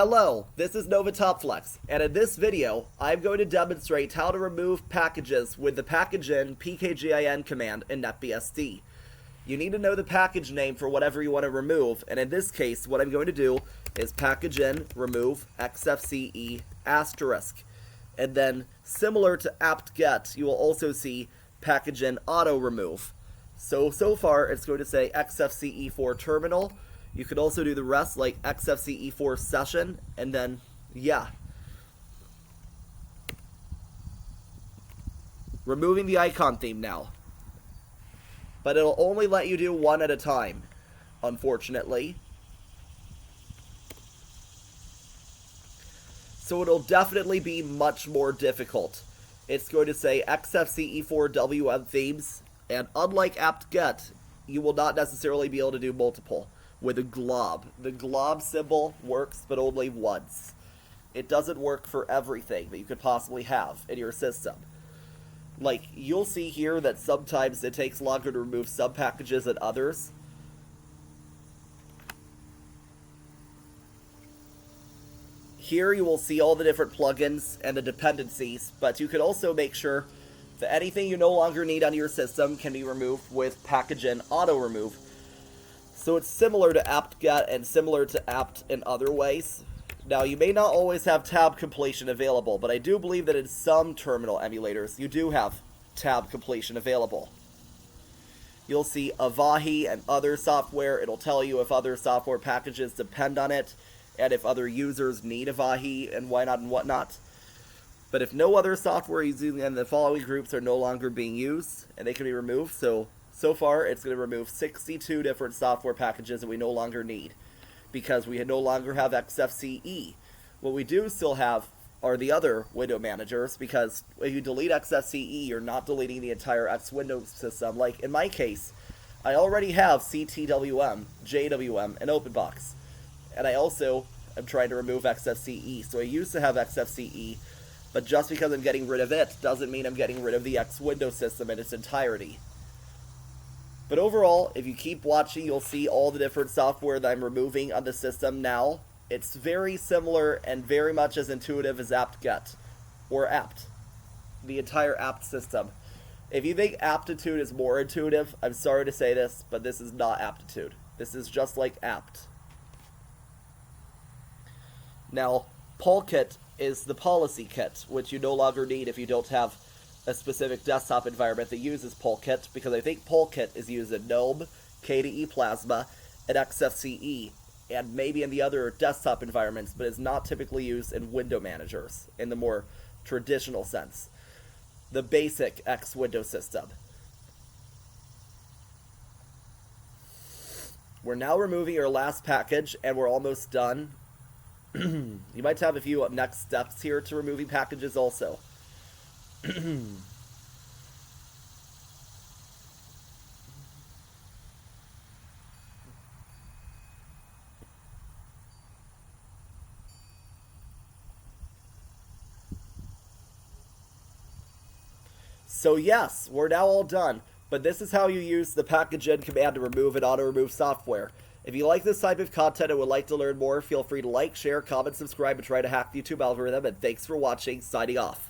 Hello, this is novaTopFlex, and in this video, I'm going to demonstrate how to remove packages with the pkgin pkgin command in NetBSD. You need to know the package name for whatever you want to remove, and in this case, what I'm going to do is pkgin remove xfce asterisk. And then, similar to apt-get, you will also see pkgin auto remove. So far, it's going to say xfce4 terminal. You could also do the rest like xfce4 session, and then, yeah. Removing the icon theme now. But it'll only let you do one at a time, unfortunately. So it'll definitely be much more difficult. It's going to say xfce4 wm themes, and unlike apt-get, you will not necessarily be able to do multiple with a glob. The glob symbol works, but only once. It doesn't work for everything that you could possibly have in your system. Like, you'll see here that sometimes it takes longer to remove some packages than others. Here you will see all the different plugins and the dependencies, but you can also make sure that anything you no longer need on your system can be removed with pkgin auto remove. So it's similar to apt-get and similar to apt in other ways. Now, you may not always have tab completion available, but I do believe that in some terminal emulators, you do have tab completion available. You'll see Avahi and other software. It'll tell you if other software packages depend on it, and if other users need Avahi and why not and whatnot. But if no other software using and the following groups are no longer being used, and they can be removed, so far, it's going to remove 62 different software packages that we no longer need, because we no longer have xfce. What we do still have are the other window managers, because if you delete xfce, you're not deleting the entire X Windows system. Like, in my case, I already have ctwm, jwm, and openbox. And I also am trying to remove xfce. So I used to have xfce, but just because I'm getting rid of it doesn't mean I'm getting rid of the X Windows system in its entirety. But overall, if you keep watching, you'll see all the different software that I'm removing on the system now. It's very similar and very much as intuitive as apt-get, or apt, the entire apt system. If you think aptitude is more intuitive, I'm sorry to say this, but this is not aptitude. This is just like apt. Now, polkit is the policy kit, which you no longer need if you don't have a specific desktop environment that uses polkit, because I think polkit is used in GNOME, KDE Plasma, and xfce, and maybe in the other desktop environments, but is not typically used in window managers in the more traditional sense. The basic X Window system. We're now removing our last package, and we're almost done. You might have a few next steps here to removing packages also. So yes, we're now all done, but this is how you use the pkgin command to remove and auto-remove software. If you like this type of content and would like to learn more, feel free to like, share, comment, subscribe, and try to hack the YouTube algorithm, and thanks for watching, signing off.